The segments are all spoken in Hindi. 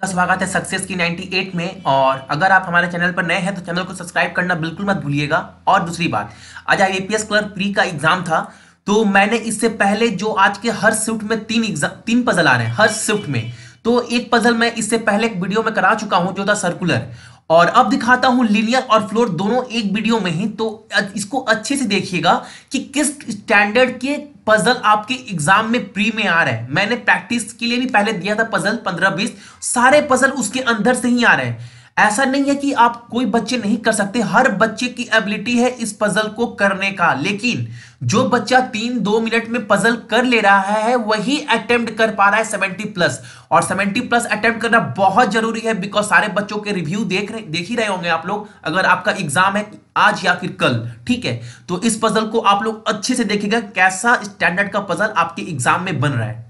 स्वागत है सक्सेस की 98 में। और अगर आप हमारे चैनल पर नए हैं तो चैनल को सब्सक्राइब करना बिल्कुल मत भूलिएगा। और दूसरी बात, आज आईएपीएस क्लर्क प्री का एग्जाम था, तो मैंने इससे पहले जो आज के हर शिफ्ट में तीन पजल आ रहे हैं हर शिफ्ट में, तो एक पजल मैं इससे पहले एक वीडियो में करा चुका हूं जो था सर्कुलर, और अब दिखाता हूं लीनियर और फ्लोर दोनों एक वीडियो में ही। तो इसको अच्छे से देखिएगा कि किस स्टैंडर्ड के पजल आपके एग्जाम में प्री में आ रहे हैं। मैंने प्रैक्टिस के लिए भी पहले दिया था पजल 15-20, सारे पजल उसके अंदर से ही आ रहे हैं। ऐसा नहीं है कि आप कोई बच्चे नहीं कर सकते, हर बच्चे की एबिलिटी है इस पजल को करने का, लेकिन जो बच्चा 3-2 मिनट में पजल कर ले रहा है वही अटेम्प्ट कर पा रहा है 70+। और 70+ अटेम्प्ट करना बहुत जरूरी है, बिकॉज सारे बच्चों के रिव्यू देख ही रहे होंगे आप लोग, अगर आपका एग्जाम है आज या फिर कल, ठीक है। तो इस पजल को आप लोग अच्छे से देखिएगा कैसा स्टैंडर्ड का पजल आपके एग्जाम में बन रहा है।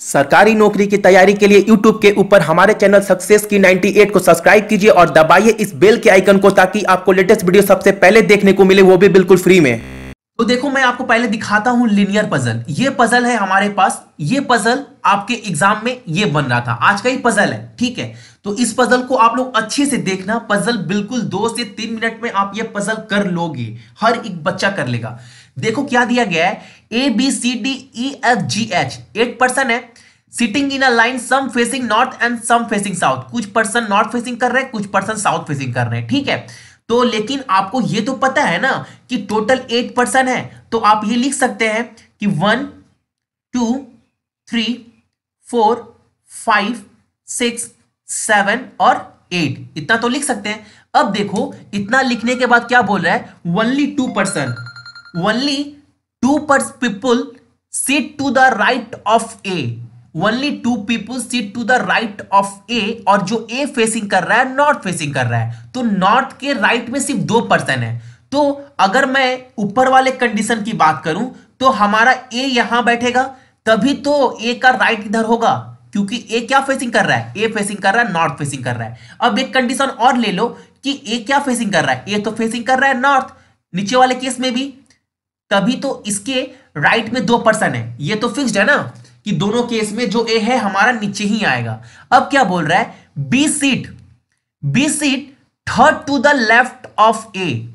सरकारी नौकरी की तैयारी के लिए YouTube के ऊपर हमारे चैनल सक्सेस की 98 को सब्सक्राइब कीजिए और दबाइए इस बेल के आइकन को, ताकि आपको लेटेस्ट वीडियो सबसे पहले देखने को मिले, वो भी बिल्कुल फ्री में। तो देखो, मैं आपको पहले दिखाता हूं लीनियर पजल। ये पजल है हमारे पास, ये पजल आपके एग्जाम में ये बन रहा था, आज का ही पजल है, ठीक है। तो इस पजल को आप लोग अच्छे से देखना, पजल बिल्कुल 2 से 3 मिनट में आप ये पजल कर लोगे, हर एक बच्चा कर लेगा। देखो क्या दिया गया है, ABCDEFGH 8 पर्सन है, sitting in a line, some facing north and some facing south. कुछ पर्सन नॉर्थ फेसिंग कर रहे हैं, कुछ पर्सन साउथ फेसिंग कर रहे हैं, ठीक है। तो लेकिन आपको ये तो पता है ना कि टोटल 8 पर्सन है, तो आप ये लिख सकते हैं कि 1 2 3 4 5 6 7 और 8, इतना तो लिख सकते हैं। अब देखो, इतना लिखने के बाद क्या बोल रहा है, only 2 person, only 2 people sit to the right of A, only 2 people sit to the right of A, और जो A फेसिंग कर रहा है नॉर्थ फेसिंग कर रहा है, तो नॉर्थ के राइट में सिर्फ 2 पर्सन है। तो अगर मैं ऊपर वाले कंडीशन की बात करूं तो हमारा A यहां बैठेगा, तभी तो A का राइट इधर होगा, क्योंकि A क्या फेसिंग कर रहा है, A फेसिंग कर रहा है, नॉर्थ फेसिंग कर रहा है। अब एक कंडीशन और ले लो कि A क्या फेसिंग कर रहा है, A तो फेसिंग कर रहा है नॉर्थ, नीचे वाले केस में भी, तभी तो इसके राइट में 2 पर्सन है। ये तो फिक्स्ड है ना कि दोनों केस में जो ए है हमारा नीचे ही आएगा। अब क्या बोल रहा है, B seat third to the left of A,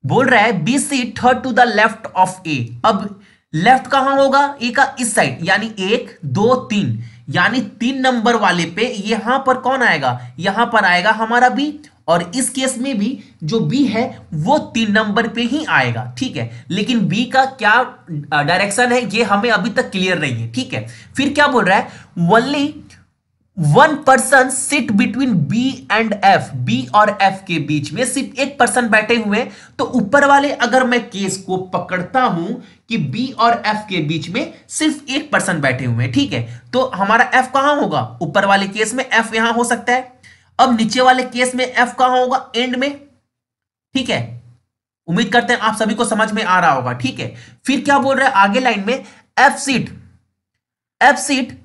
बोल रहा है B seat third to the left of A. अब लेफ्ट कहां होगा, ए का इस साइड, यानी 1 2 3, यानी 3 नंबर वाले पे यहां पर कौन आएगा, यहां पर आएगा हमारा बी, और इस केस में भी जो बी है वो 3 नंबर पे ही आएगा, ठीक है। लेकिन बी का क्या डायरेक्शन है ये हमें अभी तक क्लियर नहीं है, ठीक है। फिर क्या बोल रहा है, only 1 person sit between B and F, B और एफ के बीच में सिर्फ एक पर्सन बैठे हुए हैं। तो ऊपर वाले अगर मैं केस को पकड़ता हूं कि बी और एफ के बीच में सिर्फ एक पर्सन बैठे हुए हैं, ठीक है, तो हमारा एफ कहां होगा, ऊपर वाले केस में एफ यहां हो सकता है। अब नीचे वाले केस में एफ कहां होगा, एंड में, ठीक है। उम्मीद करते हैं आप सभी को समझ में आ रहा होगा, ठीक है। फिर क्या बोल रहा है आगे लाइन में, F seat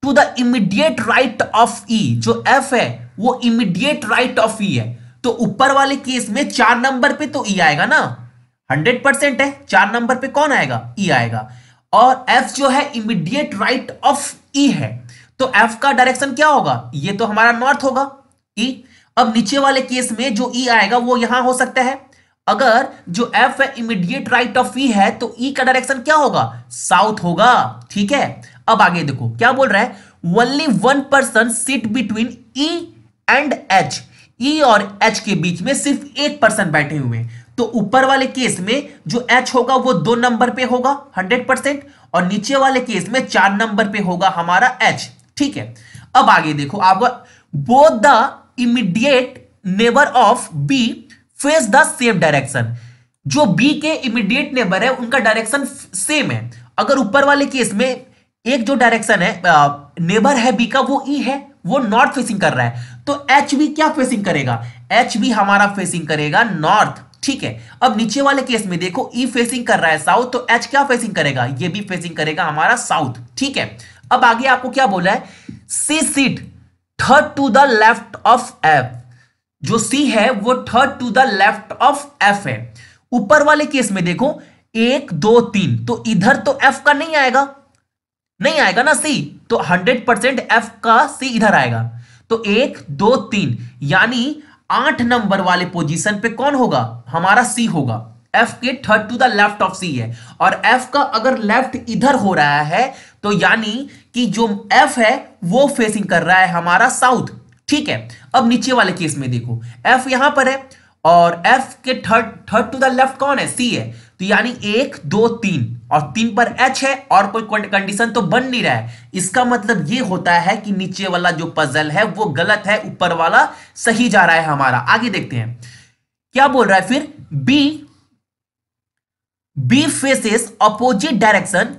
to the immediate right of E, जो एफ है वो इमीडिएट राइट ऑफ ई है। तो ऊपर वाले केस में 4 नंबर पे तो ई आएगा ना, 100% है, 4 नंबर पे कौन आएगा, ई आएगा। और एफ जो है इमीडिएट राइट ऑफ ई है, तो एफ का डायरेक्शन क्या होगा, ये तो हमारा नॉर्थ होगा, ई। अब नीचे वाले केस में जो ई आएगा वो यहां हो सकता है। अगर जो एफ है इमीडिएट राइट ऑफ ई है, तो ई का डायरेक्शन क्या होगा, साउथ होगा, ठीक है। अब आगे देखो क्या बोल रहा है, only 1 person sit between E and H, E और एच के बीच में सिर्फ एक पर्सन बैठे हुए हैं। तो ऊपर वाले केस में जो एच होगा वो 2 नंबर पे होगा 100%, और नीचे वाले केस में 4 नंबर पे होगा हमारा एच, ठीक है। अब आगे देखो, आपको both the immediate neighbour of B face the same direction, जो बी के इमीडिएट नेबर है उनका डायरेक्शन सेम है। अगर ऊपर वाले केस में एक जो डायरेक्शन है नेबर है बी का, वो ई है, वो नॉर्थ फेसिंग कर रहा है, तो एच बी क्या फेसिंग करेगा, एच बी हमारा फेसिंग करेगा नॉर्थ, ठीक है। अब नीचे वाले केस में देखो, ई फेसिंग कर रहा है साउथ, तो एच क्या फेसिंग करेगा, ये भी फेसिंग करेगा हमारा साउथ, ठीक है। अब आगे आपको क्या बोला है, C seat third to the left of F, जो सी है वो third to the left of F है। ऊपर वाले केस में देखो 1 2 3, तो इधर तो एफ का नहीं आएगा नहीं आएगा ना सी, तो 100% एफ का सी इधर आएगा। तो 1 2 3 यानी 8 नंबर वाले पोजीशन पे कौन होगा, हमारा सी होगा। एफ के third to the left of C है, और एफ का अगर लेफ्ट इधर हो रहा है तो यानी कि जो एफ है वो फेसिंग कर रहा है हमारा साउथ। ठीक है, अब नीचे वाले केस में देखो, एफ यहां पर है और एफ के थर्ड टू द लेफ्ट कौन है, सी है। तो यानी 1 2 3 और 3 पर एच है और कोई कंडीशन तो बन नहीं रहा है। इसका मतलब ये होता है कि नीचे वाला जो पजल है वो गलत है, ऊपर वाला सही जा रहा है हमारा। आगे देखते हैं क्या बोल रहा है फिर। B faces opposite direction,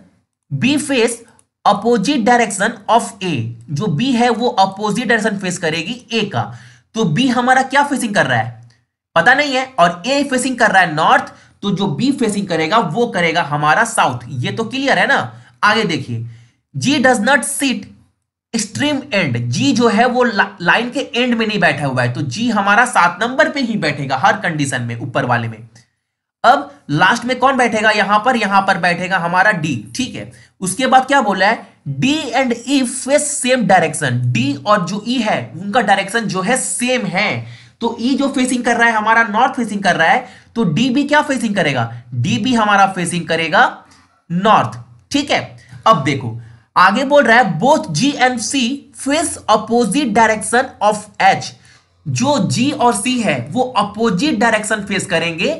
B face opposite direction of A. जो बी है वो अपोजिट डायरेक्शन फेस करेगी ए का। तो बी हमारा क्या फेसिंग कर रहा है पता नहीं है, और ए फेसिंग कर रहा है नॉर्थ, तो जो बी फेसिंग करेगा वो करेगा हमारा साउथ। ये तो क्लियर है ना। आगे देखिए, G does not sit extreme end. G जो है वो लाइन के एंड में नहीं बैठा हुआ है, तो जी हमारा 7 नंबर पे ही बैठेगा हर कंडीशन में, ऊपर वाले में। अब लास्ट में कौन बैठेगा, यहां पर बैठेगा हमारा डी। ठीक है, उसके बाद क्या बोला है, D and E face same direction. D और जो ई है उनका डायरेक्शन जो है सेम है। तो ई जो फेसिंग कर रहा है हमारा नॉर्थ फेसिंग कर रहा है, तो डी भी क्या फेसिंग करेगा, डी भी हमारा फेसिंग करेगा नॉर्थ। ठीक है, अब देखो आगे बोल रहा है both G and C face opposite direction of H. जो जी और सी है वो अपोजिट डायरेक्शन फेस करेंगे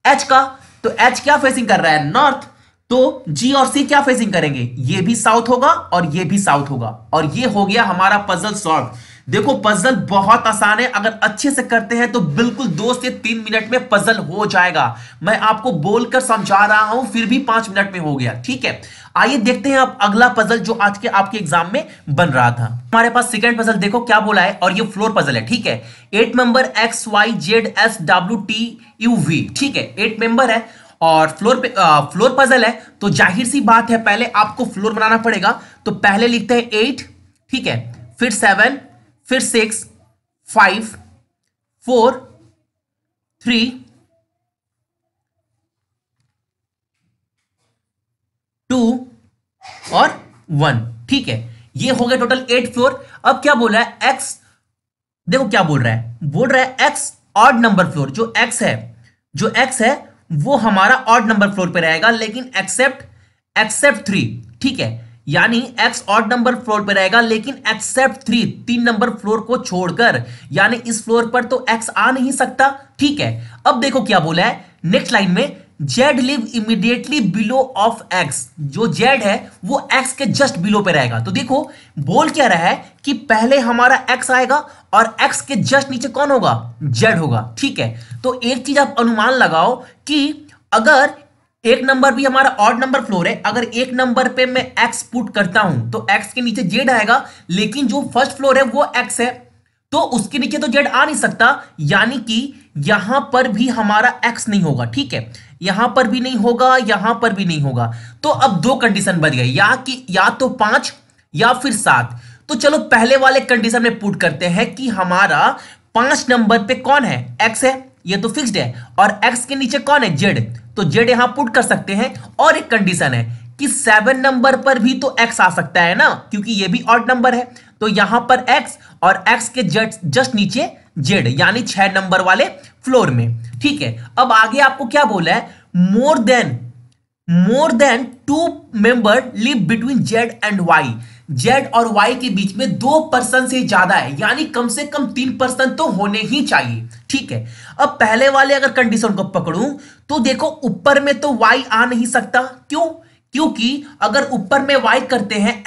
एच का। तो एच क्या फेसिंग कर रहा है, नॉर्थ। तो जी और सी क्या फेसिंग करेंगे, ये भी साउथ होगा और ये भी साउथ होगा। और ये हो गया हमारा पजल सॉल्व। देखो पजल बहुत आसान है, अगर अच्छे से करते हैं तो बिल्कुल 2 से 3 मिनट में पजल हो जाएगा। मैं आपको बोलकर समझा रहा हूं फिर भी 5 मिनट में हो गया। ठीक है, आइए देखते हैं अब अगला पजल जो आज के आपके एग्जाम में बन रहा था। हमारे पास सेकंड पजल देखो क्या बोला है, और ये फ्लोर पजल है। ठीक है, 8 member X Y Z S W T U V. ठीक है, 8 मेंबर है और फ्लोर पजल है, तो जाहिर सी बात है पहले आपको फ्लोर बनाना पड़ेगा। तो पहले लिखते हैं 8, ठीक है, फिर 7, फिर 6, 5, 4, 3, 2 और 1। ठीक है, ये हो गया टोटल 8 फ्लोर। अब क्या बोल रहा है, एक्स देखो क्या बोल रहा है एक्स ऑड नंबर फ्लोर। जो एक्स है वो हमारा ऑड नंबर फ्लोर पे रहेगा, लेकिन एक्सेप्ट 3। ठीक है, यानी एक्स ऑड नंबर फ्लोर पे रहेगा लेकिन एक्सेप्ट 3 नंबर फ्लोर को छोड़कर, यानी इस फ्लोर पर तो एक्स आ नहीं सकता। ठीक है, अब देखो क्या बोला है नेक्स्ट लाइन में, Z live immediately below of x. जो जेड है वो एक्स के जस्ट बिलो पे रहेगा। तो देखो बोल क्या रहा है कि पहले हमारा एक्स आएगा और एक्स के जस्ट नीचे कौन होगा, जेड होगा। ठीक है, तो एक चीज आप अनुमान लगाओ कि अगर एक नंबर भी हमारा ऑड नंबर फ्लोर है, अगर एक नंबर पे मैं एक्स पुट करता हूं तो एक्स के नीचे जेड आएगा, लेकिन जो फर्स्ट फ्लोर है वो एक्स है तो उसके नीचे तो जेड आ नहीं सकता, यानी कि यहां पर भी हमारा एक्स नहीं होगा। ठीक है, यहां पर भी नहीं होगा, यहां पर भी नहीं होगा। तो अब 2 कंडीशन बच गई, या तो 5 या फिर 7। तो चलो पहले वाले कंडीशन में पुट करते हैं कि हमारा 5 नंबर पे कौन है, एक्स है, ये तो फिक्स्ड है, और एक्स के नीचे कौन है, जेड। तो जेड यहां पुट कर सकते हैं। और एक कंडीशन है कि 7 नंबर पर भी तो एक्स आ सकता है ना, क्योंकि ये भी ऑड नंबर है। तो यहां पर एक्स और एक्स के जस्ट नीचे जेड, यानी 6 नंबर वाले फ्लोर में। ठीक है, अब आगे आपको क्या बोला है, more than 2 member live between Z and Y. Z और वाई के बीच में 2 पर्सन से ज्यादा है, यानी कम से कम 3 पर्सन तो होने ही चाहिए। ठीक है, अब पहले वाले अगर कंडीशन को पकड़ूं तो देखो ऊपर में तो वाई आ नहीं सकता। क्यों, क्योंकि अगर ऊपर में वाई करते हैं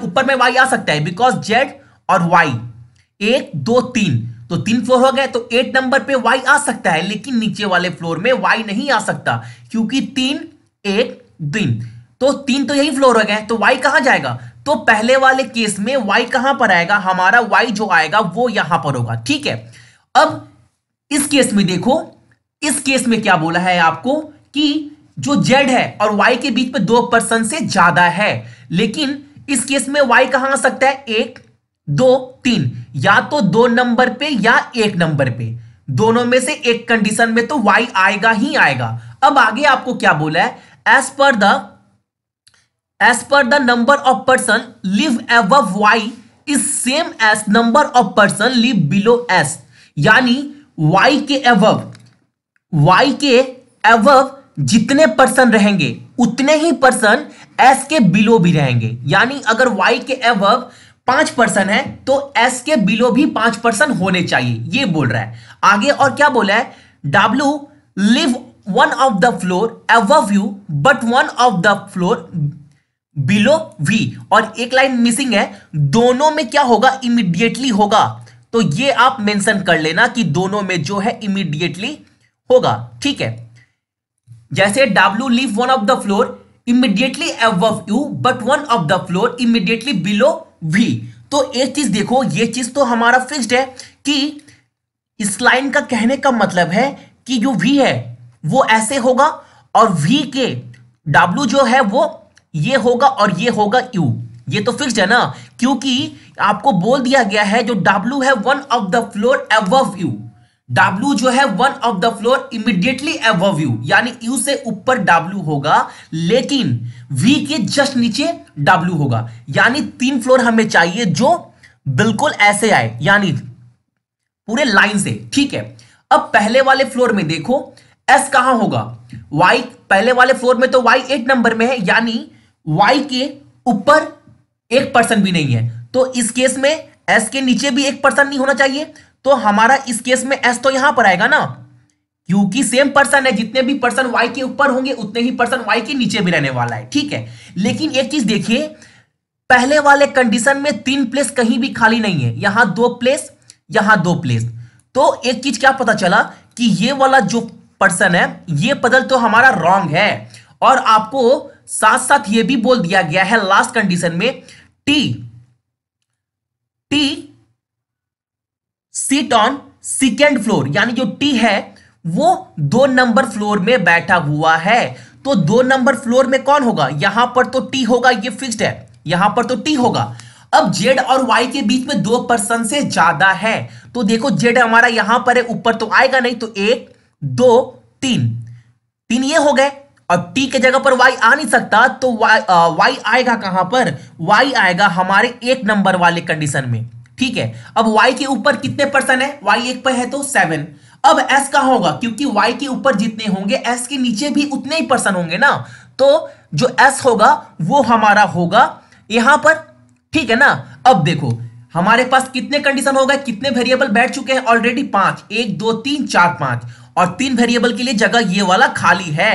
ऊपर में वाई आ सकता है बिकॉज जेड और वाई 1 2 3, तो 3 फ्लोर हो गए, तो 8 नंबर पे वाई आ सकता है, लेकिन नीचे वाले फ्लोर में वाई नहीं आ सकता क्योंकि 3 1 3, तो 3 तो यही फ्लोर हो गए, तो वाई कहां जाएगा। तो पहले वाले केस में वाई कहां पर आएगा, हमारा वाई जो आएगा वो यहां पर होगा। ठीक है, अब इस केस में देखो, इस केस में क्या बोला है आपको कि जो जेड है और वाई के बीच में 2 पर्सन से ज्यादा है, लेकिन इस केस में वाई कहां आ सकता है, 1 2 3, या तो 2 नंबर पे या 1 नंबर पे, दोनों में से एक कंडीशन में तो वाई आएगा ही आएगा। अब आगे आपको क्या बोला है, as per the as per the number of person live above Y is same as number of person live below S. यानी वाई के अबव जितने पर्सन रहेंगे उतने ही पर्सन एस के बिलो भी रहेंगे। यानी अगर वाई के अबव 5 पर्सन है तो एस के बिलो भी 5 पर्सन होने चाहिए, ये बोल रहा है। आगे और क्या बोला है, W live one of the floor above U but one of the floor below V. और एक लाइन मिसिंग है, दोनों में क्या होगा, इमीडिएटली होगा। तो ये आप मेंशन कर लेना कि दोनों में जो है इमीडिएटली होगा, ठीक है। जैसे W live one of the floor immediately above U but one of the floor immediately below V. तो एक चीज देखो, ये चीज तो हमारा फिक्स्ड है कि इस लाइन का कहने का मतलब है कि जो वी है वो ऐसे होगा और वी के डब्ल्यू जो है वो ये होगा और ये होगा यू। ये तो फिक्स्ड है ना, क्योंकि आपको बोल दिया गया है जो डब्ल्यू है one of the floor above you, W जो है one of the floor immediately above you, यानी यू से ऊपर डब्ल्यू होगा लेकिन वी के जस्ट नीचे डब्ल्यू होगा। यानी 3 फ्लोर हमें चाहिए जो बिल्कुल ऐसे आए, यानी पूरे लाइन से, ठीक है। अब पहले वाले फ्लोर में देखो एस कहां होगा, वाई पहले वाले फ्लोर में तो वाई 8 नंबर में है, यानी वाई के ऊपर एक पर्सन भी नहीं है। तो इस केस में एस के नीचे भी एक पर्सन नहीं होना चाहिए। तो हमारा इस केस में एस तो यहां पर आएगा ना, क्योंकि सेम पर्सन है, जितने भी पर्सन वाई के ऊपर होंगे उतने ही पर्सन वाई के नीचे भी रहने वाला है, ठीक है। लेकिन एक चीज देखिए, पहले वाले कंडीशन में 3 प्लेस कहीं भी खाली नहीं है, यहां 2 प्लेस, यहां 2 प्लेस। तो एक चीज क्या पता चला कि ये वाला जो पर्सन है ये पजल तो हमारा रॉन्ग है। और आपको साथ साथ ये भी बोल दिया गया है लास्ट कंडीशन में, T seat on second floor, यानी जो टी है वो 2 नंबर फ्लोर में बैठा हुआ है। तो 2 नंबर फ्लोर में कौन होगा, यहां पर तो टी होगा, ये फिक्स्ड है, यहां पर तो टी होगा। अब जेड और वाई के बीच में 2 पर्सन से ज्यादा है, तो देखो जेड हमारा यहां पर है, ऊपर तो आएगा नहीं, तो 1 2 3 ये हो गए। और टी के जगह पर वाई आ नहीं सकता, तो वाई आएगा कहां पर, वाई आएगा हमारे 1 नंबर वाले कंडीशन में, ठीक है। अब y के ऊपर कितने पर्सन है, y 1 पर है तो 7। अब s कहां होगा, क्योंकि y के ऊपर जितने होंगे s के नीचे भी उतने ही पर्सन होंगे ना, तो जो s होगा वो हमारा होगा यहां पर, ठीक है ना। अब देखो हमारे पास कितने कंडीशन हो गए, कितने वेरिएबल बैठ चुके हैं ऑलरेडी, 5, 1 2 3 4 5, और 3 वेरिएबल के लिए जगह ये वाला खाली है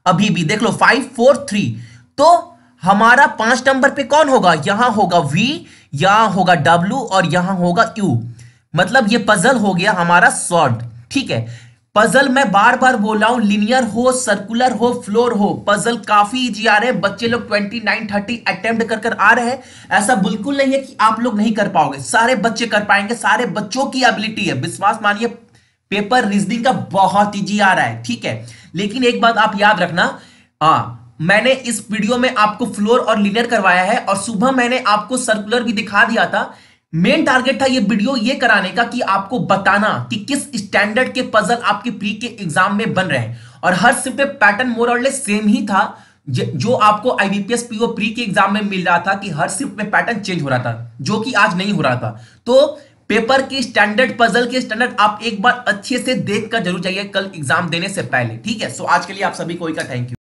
अभी भी, देख लो 5 4 3। तो हमारा 5 नंबर पे कौन होगा, यहां होगा v, यहां होगा w और यहां होगा u। मतलब ये पजल हो गया हमारा सॉल्व, ठीक है। पजल मैं बार बार बोल रहा हूं, लिनियर हो, सर्कुलर हो, फ्लोर हो, पजल काफी इजी आ रहे हैं। बच्चे लोग 29-30 अटेम्प्ट कर कर आ रहे हैं, ऐसा बिल्कुल नहीं है कि आप लोग नहीं कर पाओगे, सारे बच्चे कर पाएंगे, सारे बच्चों की एबिलिटी है, विश्वास मानिए। पेपर रीजनिंग का बहुत इजी आ रहा है, ठीक है। लेकिन एक बात आप याद रखना, मैंने इस वीडियो में आपको फ्लोर और लीनियर करवाया है और सुबह मैंने आपको सर्कुलर भी दिखा दिया था। मेन टारगेट था ये वीडियो ये कराने का कि आपको बताना कि किस स्टैंडर्ड के पजल आपके प्री के एग्जाम में बन रहे हैं। और हर शिफ्ट पे पैटर्न मोर और लेस सेम ही था, जो आपको आईबीपीएस पीओ प्री के एग्जाम में मिल रहा था कि हर शिफ्ट में पैटर्न चेंज हो रहा था, जो कि आज नहीं हो रहा था। तो पेपर के स्टैंडर्ड, पजल के स्टैंडर्ड आप एक बार अच्छे से देख कर जरूर जाइए कल एग्जाम देने से पहले, ठीक है। सो आज के लिए आप सभी को थैंक यू।